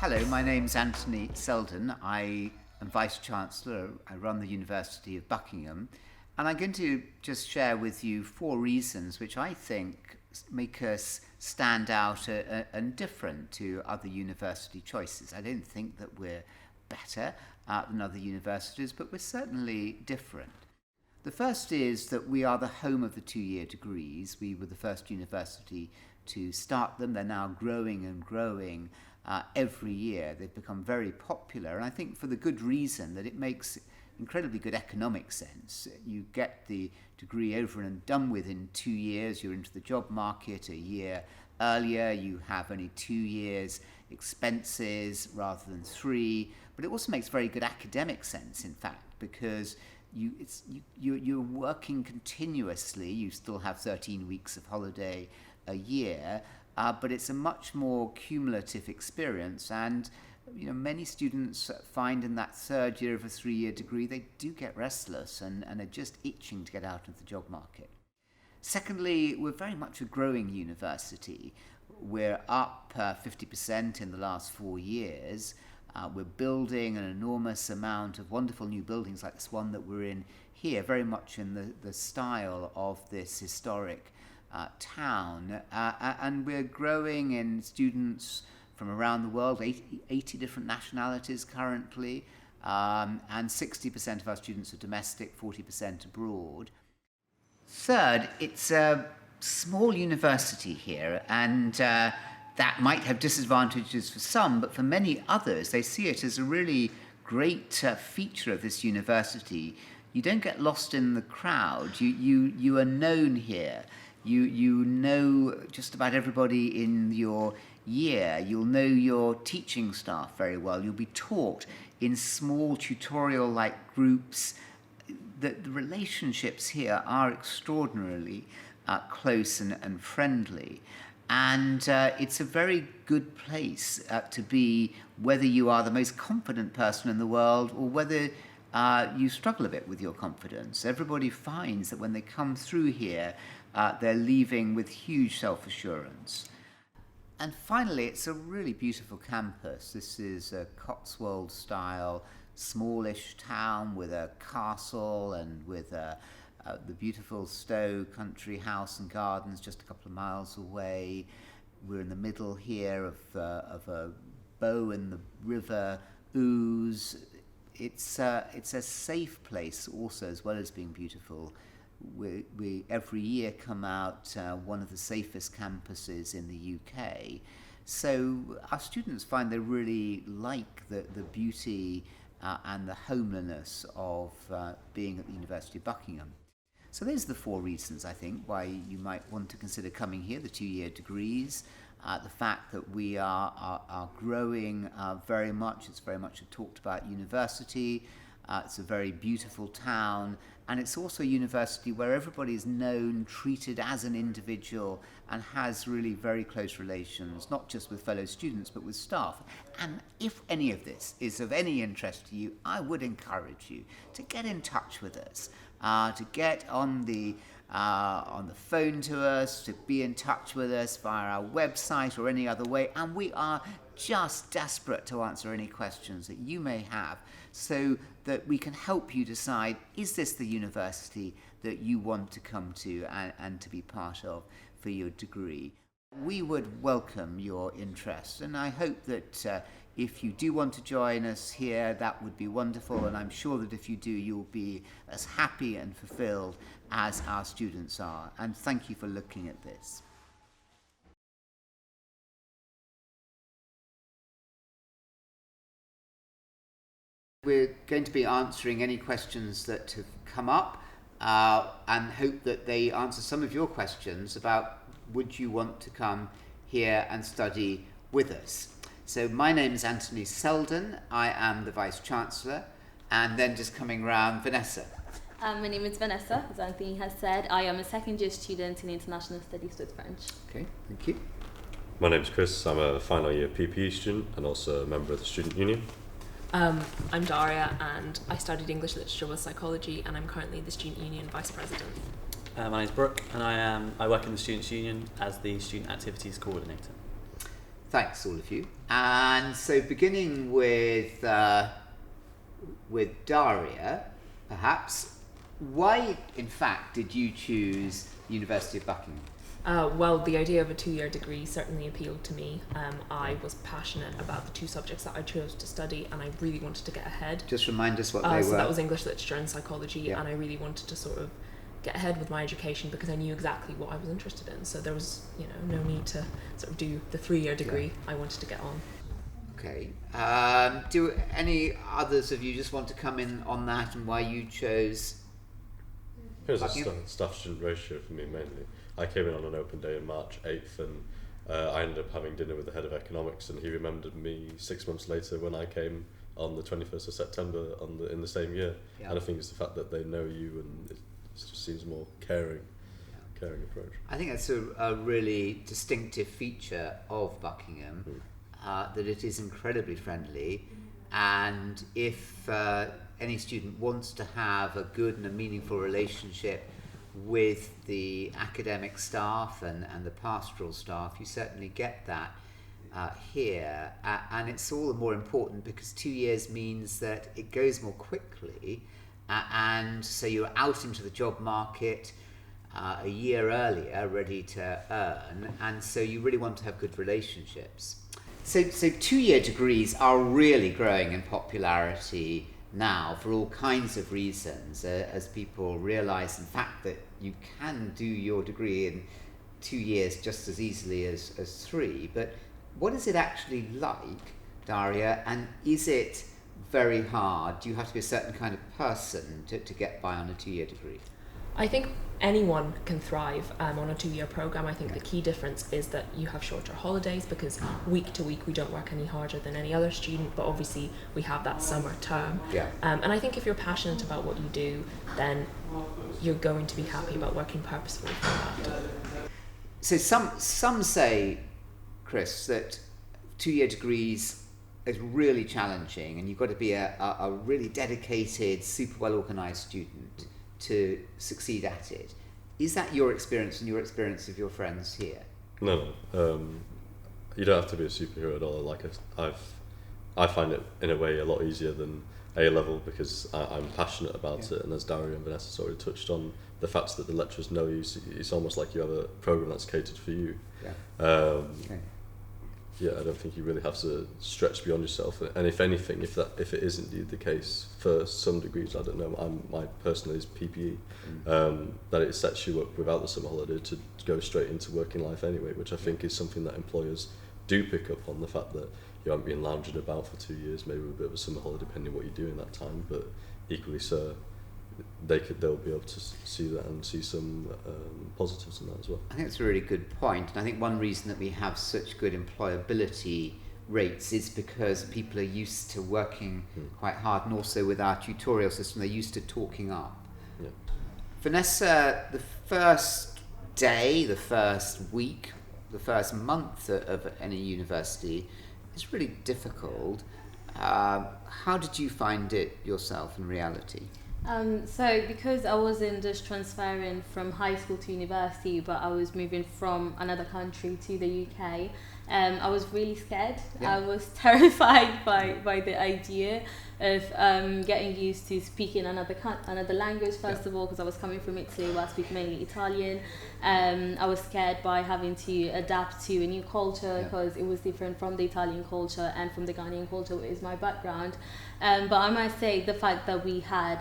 Hello, my name's Anthony Seldon. I am Vice-Chancellor. I run the University of Buckingham. And I'm going to just share with you 4 reasons which I think make us stand out and different to other university choices. I don't think that we're better than other universities, but we're certainly different. The first is that we are the home of the 2-year degrees. We were the first university to start them. They're now growing and growing every year. They've become very popular, and I think for the good reason that it makes incredibly good economic sense. You get the degree over and done with in 2 years. You're into the job market a year earlier. You have only 2 years expenses rather than 3. But it also makes very good academic sense, in fact, because you're working continuously. You still have 13 weeks of holiday a year, but it's a much more cumulative experience. And many students find in that 3rd year of a 3-year degree they do get restless and are just itching to get out of the job market. Secondly, we're very much a growing university. We're up 50% in the last 4 years. We're building an enormous amount of wonderful new buildings like this one that we're in here, very much in the style of this historic town. And we're growing in students from around the world, 80 different nationalities currently, and 60% of our students are domestic, 40% abroad. Third, it's a small university here, and that might have disadvantages for some, but for many others, they see it as a really great feature of this university. You don't get lost in the crowd. You are known here. You know just about everybody in your year. You'll know your teaching staff very well. You'll be taught in small tutorial-like groups. The relationships here are extraordinarily close and friendly. And it's a very good place to be, whether you are the most confident person in the world or whether you struggle a bit with your confidence. Everybody finds that when they come through here, they're leaving with huge self-assurance. And finally, it's a really beautiful campus. This is a Cotswold-style, smallish town with a castle and with the beautiful Stowe country house and gardens just a couple of miles away. We're in the middle here of a bow in the river Ouse. It's a safe place also, as well as being beautiful. We every year come out one of the safest campuses in the UK. So our students find they really like the beauty and the homeliness of being at the University of Buckingham. So those are the 4 reasons, I think, why you might want to consider coming here, the 2-year degrees, the fact that we are growing very much. It's very much a talked about university. It's a very beautiful town, and it's also a university where everybody is known, treated as an individual, and has really very close relations, not just with fellow students, but with staff. And if any of this is of any interest to you, I would encourage you to get in touch with us, to get on the phone to us, to be in touch with us via our website or any other way. And we are just desperate to answer any questions that you may have so that we can help you decide, is this the university that you want to come to and to be part of for your degree? We would welcome your interest, and I hope that if you do want to join us here, that would be wonderful, and I'm sure that if you do, you'll be as happy and fulfilled as our students are. And thank you for looking at this. We're going to be answering any questions that have come up and hope that they answer some of your questions about would you want to come here and study with us. So my name is Anthony Seldon. I am the Vice-Chancellor, and then just coming round, Venessa. My name is Venessa, as Anthony has said. I am a 2nd-year student in International Studies with French. Okay, thank you. My name is Kris. I'm a final year PPE student and also a member of the Student Union. I'm Daria, and I studied English Literature with Psychology, and I'm currently the Student Union Vice President. My name is Brook, and I work in the Students' Union as the Student Activities Coordinator. Thanks, all of you. And so beginning with Daria, perhaps, why, in fact, did you choose the University of Buckingham? Well, the idea of a 2-year degree certainly appealed to me. I was passionate about the 2 subjects that I chose to study, and I really wanted to get ahead. Just remind us what they were. So that was English literature and psychology, Yeah. and I really wanted to sort of get ahead with my education because I knew exactly what I was interested in. So there was, no need to sort of do the 3-year degree. I wanted to get on. Okay. Do any others of you just want to come in on that and why you chose? It was a staff student ratio for me mainly. I came in on an open day on March 8th, and I ended up having dinner with the head of economics, and he remembered me 6 months later when I came on the 21st of September in the same year. Yeah. And I think it's the fact that they know you, and it just seems more caring approach. I think that's a really distinctive feature of Buckingham, that it is incredibly friendly, and if any student wants to have a good and a meaningful relationship with the academic staff and the pastoral staff, you certainly get that here. And it's all the more important because 2 years means that it goes more quickly, and so you're out into the job market a year earlier, ready to earn, and so you really want to have good relationships. So 2-year degrees are really growing in popularity now for all kinds of reasons, as people realise, in fact, that you can do your degree in 2 years just as easily as 3. But what is it actually like, Daria, and is it very hard? Do you have to be a certain kind of person to get by on a 2-year degree? I think anyone can thrive on a 2-year program. I think the key difference is that you have shorter holidays because week to week we don't work any harder than any other student, but obviously we have that summer term. Yeah. And I think if you're passionate about what you do, then you're going to be happy about working purposefully for that. So some say, Kris, that 2-year degrees is really challenging, and you've got to be a really dedicated, super well organised student to succeed at it. Is that your experience and your experience of your friends here? No. You don't have to be a superhero at all. I find it in a way a lot easier than A level because I'm passionate about it, and as Daria and Venessa already touched on, the fact that the lecturers know you, it's almost like you have a program that's catered for you. Yeah, I don't think you really have to stretch beyond yourself. And if anything, if it is indeed the case for some degrees, I don't know, my personal is PPE, that it sets you up without the summer holiday to go straight into working life anyway, which I think is something that employers do pick up on, the fact that you haven't been lounging about for 2 years, maybe with a bit of a summer holiday depending what you do in that time, but equally so, they'll be able to see that and see some positives in that as well. I think that's a really good point, and I think one reason that we have such good employability rates is because people are used to working quite hard, and also with our tutorial system they're used to talking up. Yeah. Venessa, the first day, the first week, the first month of any university is really difficult. How did you find it yourself in reality? So because I wasn't just transferring from high school to university, but I was moving from another country to the UK, I was really scared. Yeah. I was terrified by the idea of getting used to speaking another language, first of all, because I was coming from Italy where I speak mainly Italian. I was scared by having to adapt to a new culture because it was different from the Italian culture and from the Ghanaian culture, which is my background. But I must say the fact that we had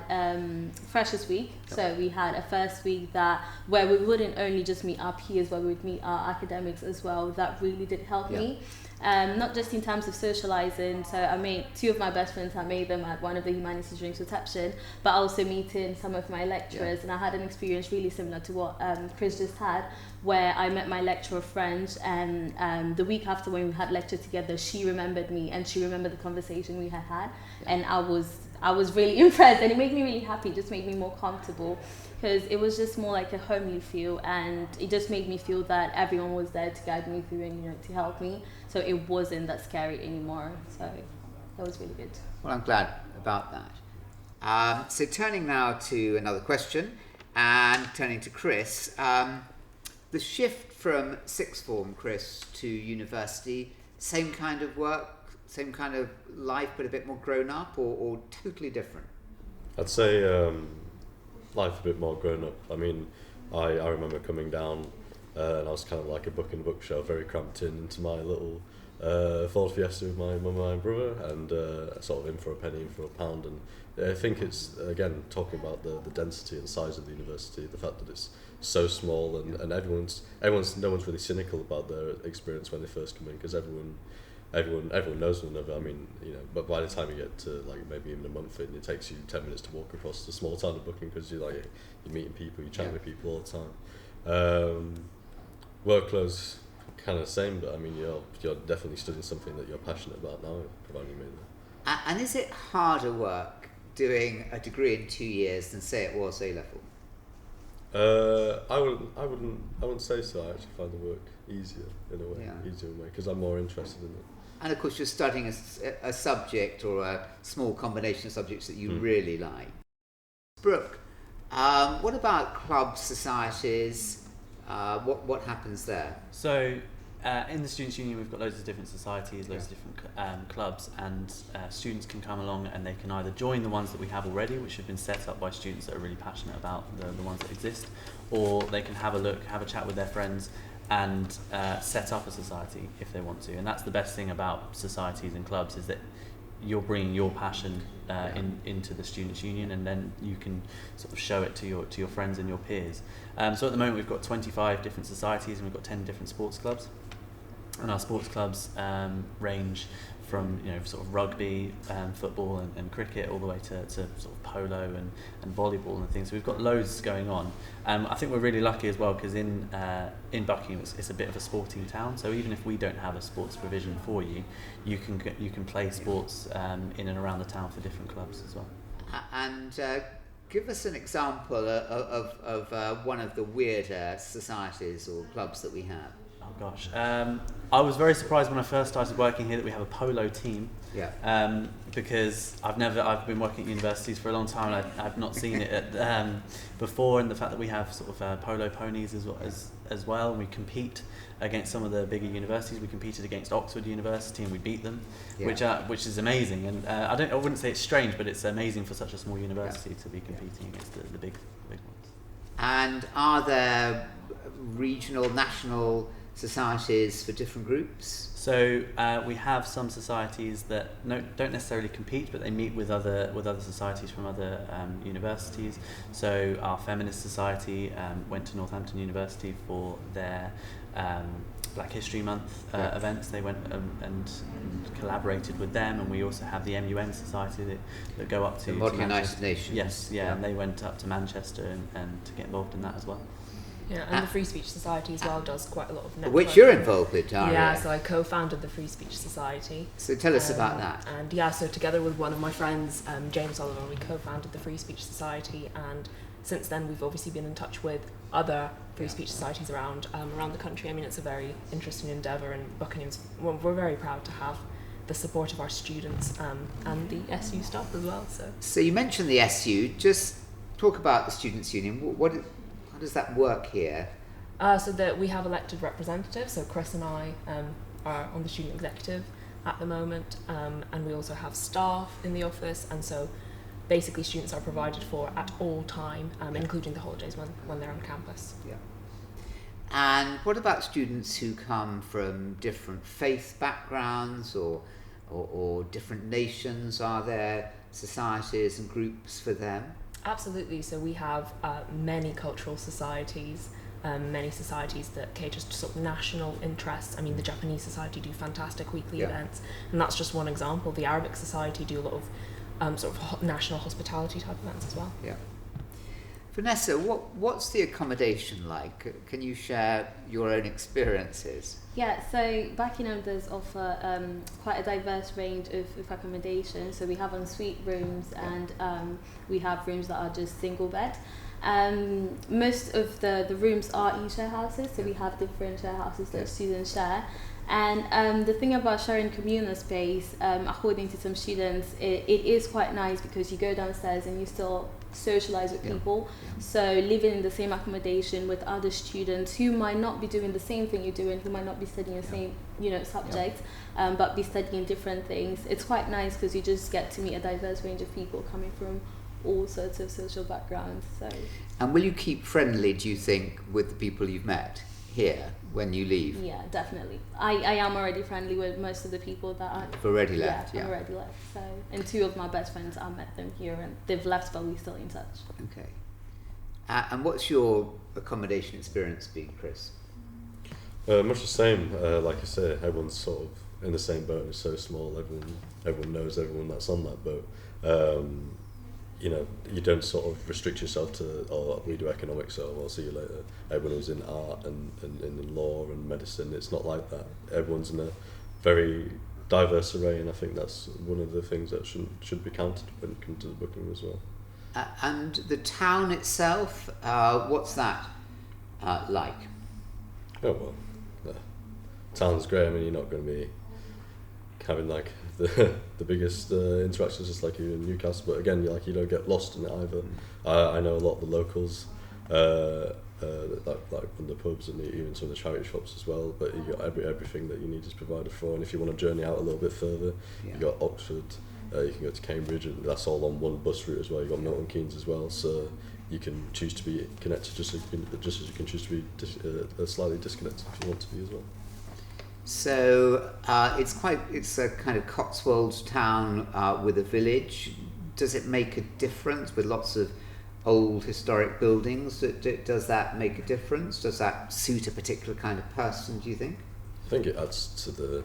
Freshers Week, so we had a first week where we wouldn't only just meet our peers, but we would meet our academics as well. That really did help me. Not just in terms of socializing, so I made 2 of my best friends, I made them at one of the humanities drinks reception, but also meeting some of my lecturers, and I had an experience really similar to what Kris just had, where I met my lecturer friend, and the week after when we had lecture together, she remembered me and she remembered the conversation we had, and I was really impressed, and it made me really happy. It just made me more comfortable because it was just more like a homely feel, and it just made me feel that everyone was there to guide me through and to help me, so it wasn't that scary anymore. So that was really good. Well, I'm glad about that. So turning now to another question, and turning to Kris, the shift from sixth form, Kris, to university Same kind of work, same kind of life, but a bit more grown up, or totally different? I'd say life a bit more grown up. I mean, I remember coming down and I was kind of like a book in a bookshelf, very cramped into my little Ford Fiesta with my mum and my brother, and sort of in for a penny, in for a pound. And I think it's, again, talking about the density and size of the university, the fact that it's so small, and no one's really cynical about their experience when they first come in, because everyone knows one another. I mean, but by the time you get to like maybe even a month in, it takes you 10 minutes to walk across the small town of Buckingham, because you're meeting people, you're chatting with people all the time. Workload's kind of the same, but I mean, you're definitely studying something that you're passionate about now, providing you made that. And is it harder work doing a degree in 2 years than say it was A level? I wouldn't say so. I actually find the work easier in a way, because I'm more interested in it. And of course, you're studying a subject or a small combination of subjects that you really like. Brooke, what about clubs, societies? What happens there? So, in the Students' Union, we've got loads of different societies, loads of different clubs, and students can come along and they can either join the ones that we have already, which have been set up by students that are really passionate about the ones that exist, or they can have a chat with their friends and set up a society if they want to. And that's the best thing about societies and clubs, is that you're bringing your passion into the Students' Union, and then you can sort of show it to your friends and your peers. So at the moment we've got 25 different societies and we've got 10 different sports clubs. And our sports clubs range from sort of rugby, football and cricket, all the way to sort of polo and volleyball and things. So we've got loads going on. I think we're really lucky as well, because in Buckingham it's a bit of a sporting town. So even if we don't have a sports provision for you, you can play sports in and around the town for different clubs as well. And give us an example of one of the weirder societies or clubs that we have. Oh gosh, I was very surprised when I first started working here that we have a polo team. Yeah. Because I've been working at universities for a long time, and I've not seen it before, and the fact that we have sort of polo ponies as well, and we compete against some of the bigger universities. We competed against Oxford University and we beat them, which is amazing. And I wouldn't say it's strange, but it's amazing for such a small university to be competing against the big ones. And are there regional, national societies for different groups? So we have some societies that don't necessarily compete, but they meet with other societies from other universities. So our Feminist Society went to Northampton University for their Black History Month events. They went and collaborated with them, and we also have the MUN Society that go up to the Modern United Nations. Yes, and they went up to Manchester and to get involved in that as well. Yeah, and the Free Speech Society as well does quite a lot of networking. Which you're involved with, Daria. Yeah, so I co-founded the Free Speech Society. So tell us about that. And so together with one of my friends, James Oliver, we co-founded the Free Speech Society, and since then we've obviously been in touch with other free speech societies around the country. I mean, it's a very interesting endeavour, and Buckingham's, we're very proud to have the support of our students and the SU staff as well. So you mentioned the SU. Just talk about the Students' Union. How does that work here? So that we have elected representatives. So Kris and I are on the student executive at the moment, and we also have staff in the office. And so basically students are provided for at all time, including the holidays when they're on campus. Yeah. And what about students who come from different faith backgrounds or different nations? Are there societies and groups for them? Absolutely. So we have many cultural societies, many societies that cater to sort of national interests. I mean, the Japanese Society do fantastic weekly events, and that's just one example. The Arabic Society do a lot of sort of national hospitality type events as well. Yeah. Venessa, what's the accommodation like? Can you share your own experiences? Yeah, so Buckingham does offer quite a diverse range of accommodation. So we have ensuite rooms, and we have rooms that are just single bed. Most of the rooms are e-share houses, so we have different share houses that students share. And the thing about sharing communal space, according to some students, it is quite nice because you go downstairs and you still socialize with people. So living in the same accommodation with other students who might not be doing the same thing you're doing, who might not be studying the same, subject, but be studying different things. It's quite nice because you just get to meet a diverse range of people coming from all sorts of social backgrounds. So. And will you keep friendly, do you think, with the people you've met here when you leave? Yeah, definitely. I am already friendly with most of the people that I've already left. I've already left. So, and 2 of my best friends, I met them here, and they've left, but we're still in touch. Okay. And what's your accommodation experience been, Kris? Much the same. Like I say, everyone's sort of in the same boat, and it's so small. Everyone knows everyone that's on that boat. You don't sort of restrict yourself to, we do economics, so I'll see you later. Everyone who's in art and in law and medicine, it's not like that. Everyone's in a very diverse array, and I think that's one of the things that should be counted when it comes to the Buckingham as well. And the town itself, what's that like? Oh, well, the town's great. I mean, you're not going to be having like the biggest interactions just like you in Newcastle, but again, you don't get lost in it either. I know a lot of the locals, like from the pubs and even some of the charity shops as well, but you got everything that you need is provided for. And if you want to journey out a little bit further, you got Oxford, you can go to Cambridge, and that's all on one bus route as well. You got Milton Keynes as well, so you can choose to be connected just as you can choose to be slightly disconnected if you want to be as well. So it's a kind of Cotswolds town with a village. Does it make a difference with lots of old historic buildings? Does that make a difference? Does that suit a particular kind of person, do you think? I think it adds to the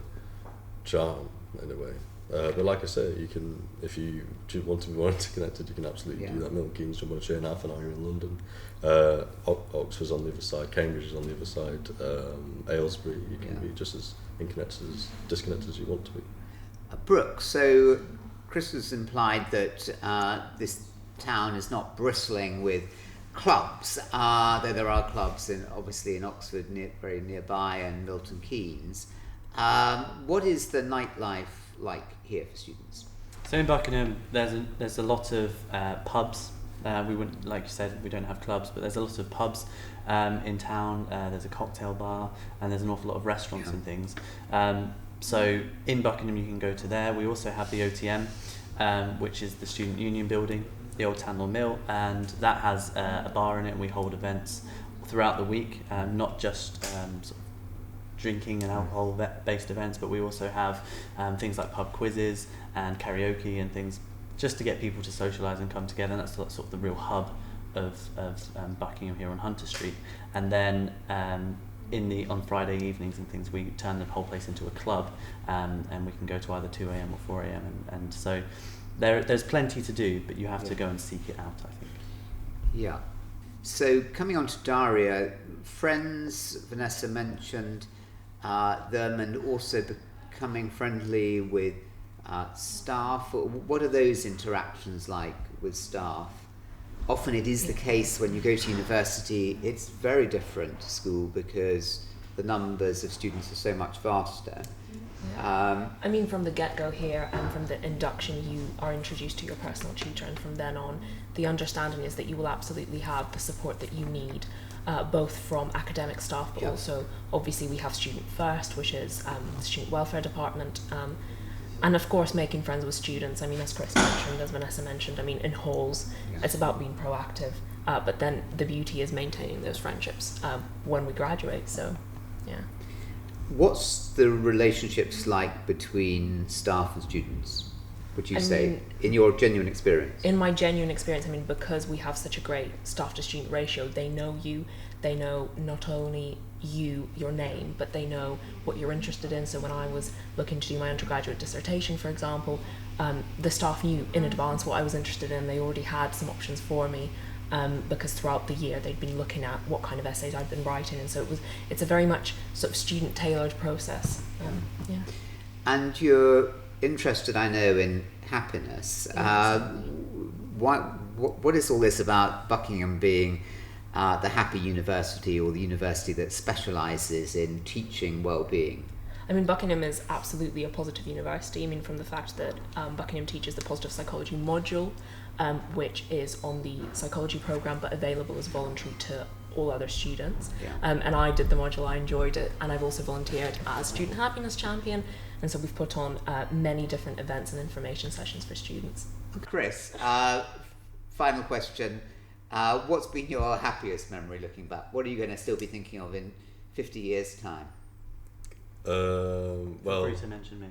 charm in a way. But like I say, you can, if you want to be more interconnected, you can absolutely do that. Milton Keynes, jump on a train, half an hour in London. Oxford's on the other side, Cambridge is on the other side, Aylesbury, you can be just as disconnected as you want to be. Brooke, so Kris has implied that this town is not bristling with clubs, though there are clubs obviously in Oxford, very nearby, and Milton Keynes. What is the nightlife like here for students? So in Buckingham, there's a lot of pubs. We wouldn't, like you said, we don't have clubs, but there's a lot of pubs in town. There's a cocktail bar, and there's an awful lot of restaurants and things. So in Buckingham, you can go to there. We also have the OTM, which is the Student Union building, the Old Town Law Mill, and that has a bar in it, and we hold events throughout the week, not just sort of drinking and alcohol-based events, but we also have things like pub quizzes and karaoke and things, just to get people to socialise and come together. And that's sort of the real hub of Buckingham here on Hunter Street. And then on Friday evenings and things, we turn the whole place into a club, and we can go to either 2 a.m. or 4 a.m. and so there's plenty to do, but you have to go and seek it out, I think. Yeah. So coming on to Daria, friends, Venessa mentioned them, and also becoming friendly with staff. What are those interactions like with staff? Often it is the case when you go to university, it's very different to school because the numbers of students are so much vaster. Yeah. I mean, from the get-go here and from the induction, you are introduced to your personal tutor, and from then on, the understanding is that you will absolutely have the support that you need, both from academic staff, but also, obviously, we have Student First, which is the Student Welfare Department, and of course, making friends with students. I mean, as Kris mentioned, as Venessa mentioned, I mean, in halls, it's about being proactive, but then the beauty is maintaining those friendships when we graduate, so, yeah. What's the relationships like between staff and students, would you say, in your genuine experience? In my genuine experience, I mean, because we have such a great staff to student ratio, they know you, they know not only your name, but they know what you're interested in. So when I was looking to do my undergraduate dissertation, for example, the staff knew in advance what I was interested in. They already had some options for me. Because throughout the year they'd been looking at what kind of essays I'd been writing, and so it's a very much sort of student tailored process. And you're interested, I know, in happiness. What is all this about Buckingham being the happy university, or the university that specialises in teaching well-being? I mean, Buckingham is absolutely a positive university. I mean, from the fact that Buckingham teaches the positive psychology module, which is on the psychology programme but available as voluntary to all other students. And I did the module, I enjoyed it, and I've also volunteered as student happiness champion, and so we've put on many different events and information sessions for students. Kris, final question. What's been your happiest memory looking back? What are you going to still be thinking of in 50 years' time? Well, Feel free to mention me.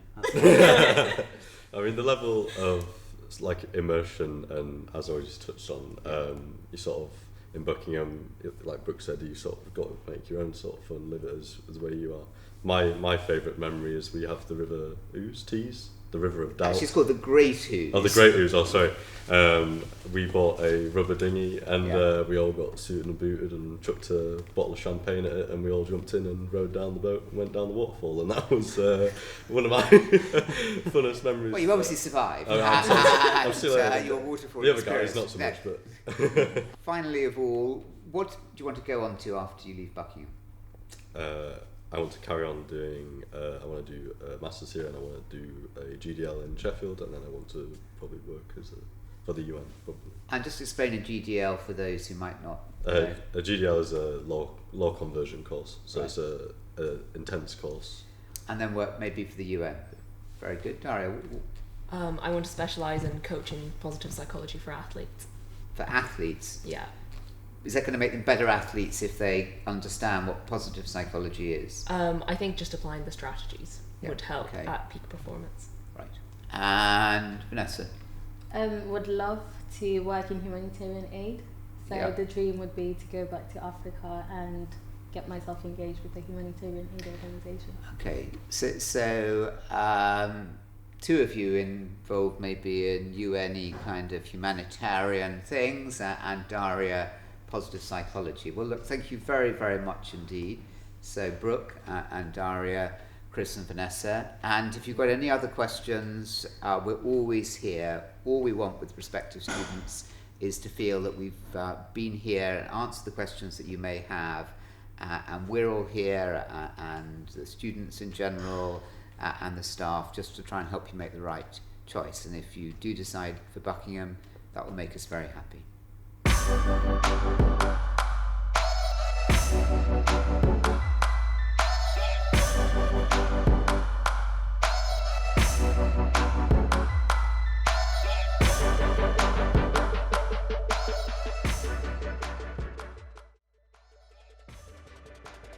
I mean, the level of like immersion, and as I just touched on, you sort of in Buckingham, like Brooke said, you sort of got to make your own sort of fun, live it as the way you are. My favourite memory is we have the River Tees, the River of Doubt. Actually, it's called the Great Ouse. Oh, the Great Ouse, oh sorry. We bought a rubber dinghy, and we all got suited and booted and chucked a bottle of champagne at it, and we all jumped in and rowed down the boat and went down the waterfall, and that was one of my funnest memories. Well, you obviously survived. I'm still your waterfall the other experience. guys not so much, but Finally of all, what do you want to go on to after you leave Buckingham? I want to carry on doing, I want to do a master's here, and I want to do a GDL in Sheffield, and then I want to probably work for the UN, probably. And just explain a GDL for those who might not know. A GDL is a law conversion course, so it's a intense course. And then work maybe for the UN. Very good. Daria? I want to specialise in coaching positive psychology for athletes. For athletes? Yeah. Is that going to make them better athletes if they understand what positive psychology is? I think just applying the strategies would help at peak performance. Right. And Venessa? Would love to work in humanitarian aid. So the dream would be to go back to Africa and get myself engaged with a humanitarian aid organisation. Okay. So two of you involved maybe in UN-y kind of humanitarian things, and Daria, positive psychology. Well, look, thank you very, very much indeed. So Brooke and Daria, Kris and Venessa. And if you've got any other questions, we're always here. All we want with prospective students is to feel that we've been here and answered the questions that you may have. And we're all here, and the students in general, and the staff, just to try and help you make the right choice. And if you do decide for Buckingham, that will make us very happy.